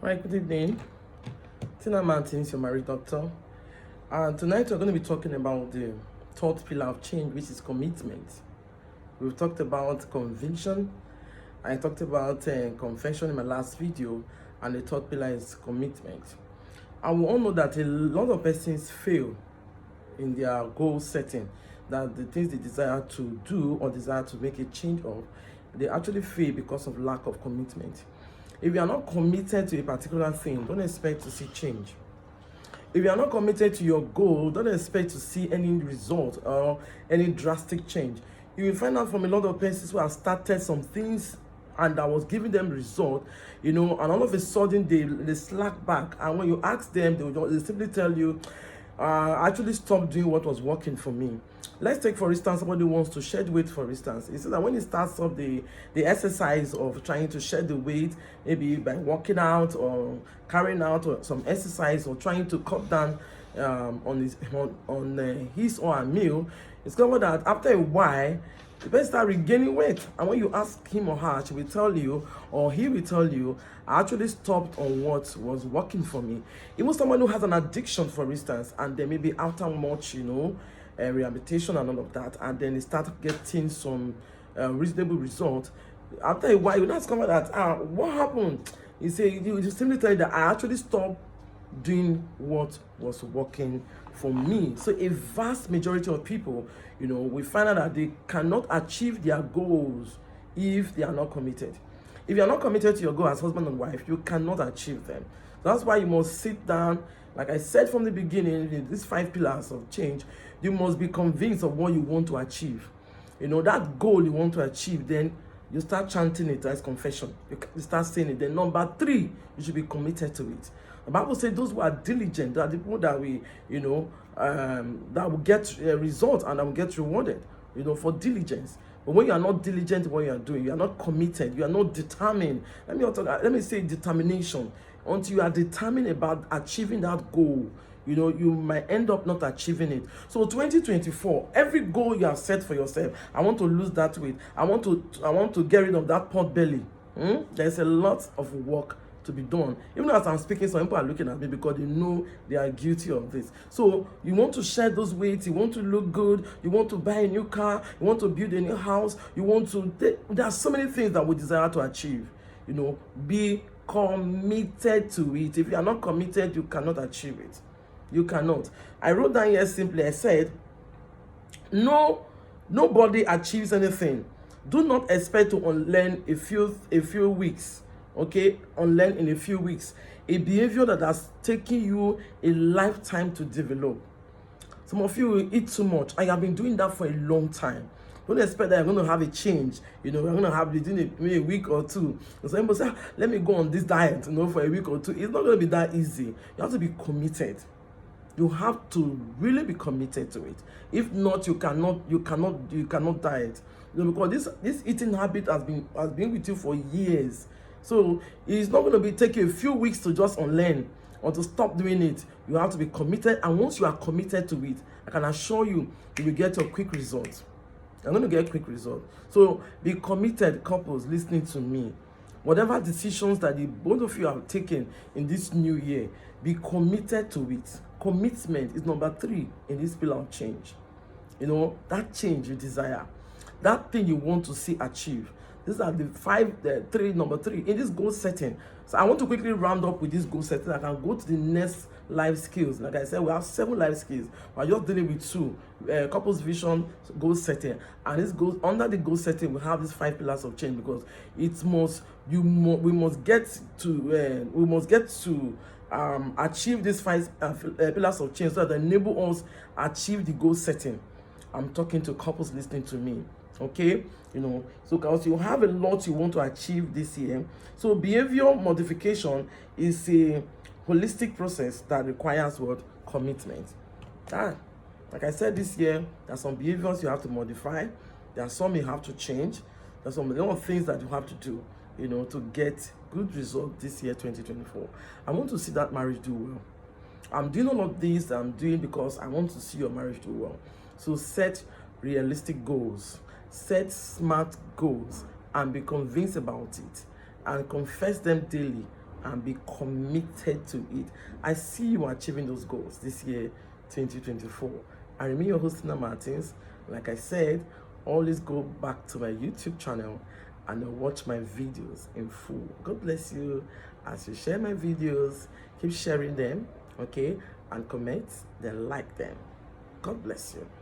Right, good evening. Tina Martins, your marriage doctor. And tonight we're going to be talking about the third pillar of change, which is commitment. We've talked about conviction. I talked about confession in my last video, and the third pillar is commitment. And we all know that a lot of persons fail in their goal setting, that the things they desire to do or desire to make a change of, they actually fail because of lack of commitment. If you are not committed to a particular thing, don't expect to see change. If you are not committed to your goal, don't expect to see any result or any drastic change. You will find out from a lot of persons who have started some things and that was giving them result, and all of a sudden they slack back. And when you ask them, they simply tell you, I actually stopped doing what was working for me. Let's take, for instance, somebody wants to shed weight, for instance. He says that when he starts off the exercise of trying to shed the weight, maybe by working out or carrying out or some exercise or trying to cut down on his or her meal, it's discovered that after a while, the person start regaining weight. And when you ask him or her, she will tell you, or he will tell you, I actually stopped on what was working for me. Even someone who has an addiction, for instance, and they may be after much, rehabilitation and all of that, and then they start getting some reasonable result. After a while, you now discover that, what happened? You simply tell you that I actually stopped doing what was working for me. So a vast majority of people, we find out that they cannot achieve their goals if they are not committed. If you are not committed to your goal as husband and wife, you cannot achieve them. That's why you must sit down. Like I said from the beginning, in these 5 pillars of change, you must be convinced of what you want to achieve. That goal you want to achieve, then you start chanting it as confession. You start saying it. Then number 3, you should be committed to it. The Bible says those who are diligent are the people that that will get a result and that will get rewarded, for diligence. But when you are not diligent in what you are doing, you are not committed, you are not determined. Let me say determination. Until you are determined about achieving that goal, you might end up not achieving it. So 2024, every goal you have set for yourself, I want to lose that weight. I want to get rid of that pot belly. There's a lot of work to be done. Even as I'm speaking, some people are looking at me because they know they are guilty of this. So you want to shed those weights, you want to look good, you want to buy a new car, you want to build a new house, there are so many things that we desire to achieve. Be committed to it. If you are not committed, you cannot achieve it. You cannot. I wrote down here simply, I said, nobody achieves anything. Do not expect to unlearn a few weeks. Okay, unlearn in a few weeks a behavior that has taken you a lifetime to develop. Some of you will eat too much, and you have been doing that for a long time. Don't expect that you're going to have a change. You're going to have within a week or two. And some people say, let me go on this diet, for a week or two. It's not going to be that easy. You have to be committed. You have to really be committed to it. If not, you cannot diet. Because this eating habit has been with you for years. So it's not going to take you a few weeks to just unlearn or to stop doing it. You have to be committed, and once you are committed to it, I can assure you, you will get a quick result. I'm going to get a quick result. So be committed, couples listening to me. Whatever decisions that both of you have taken in this new year, be committed to it. Commitment is number 3 in this pillar of change. That change you desire, that thing you want to see achieve. These are the number 3 in this goal setting. So I want to quickly round up with this goal setting. I can go to the next life skills. Like I said, we have 7 life skills. We're just dealing with 2. Couples vision, goal setting. And this goes under the goal setting, we have these 5 pillars of change, because we must get to achieve these 5 pillars of change so that enable us achieve the goal setting. I'm talking to couples listening to me. Okay, so because you have a lot you want to achieve this year. So behavior modification is a holistic process that requires what? Commitment. Like I said, this year there are some behaviors you have to modify. There are some you have to change. There's some little things that you have to do, to get good results this year, 2024. I want to see that marriage do well. I'm doing all of these I'm doing because I want to see your marriage do well. So set realistic goals. Set smart goals and be convinced about it, and confess them daily and be committed to it. I see you achieving those goals this year, 2024. I remain your host, Tina Martins. Like I said, always go back to my YouTube channel and watch my videos in full. God bless you as you share my videos. Keep sharing them, okay? And comment, then like them. God bless you.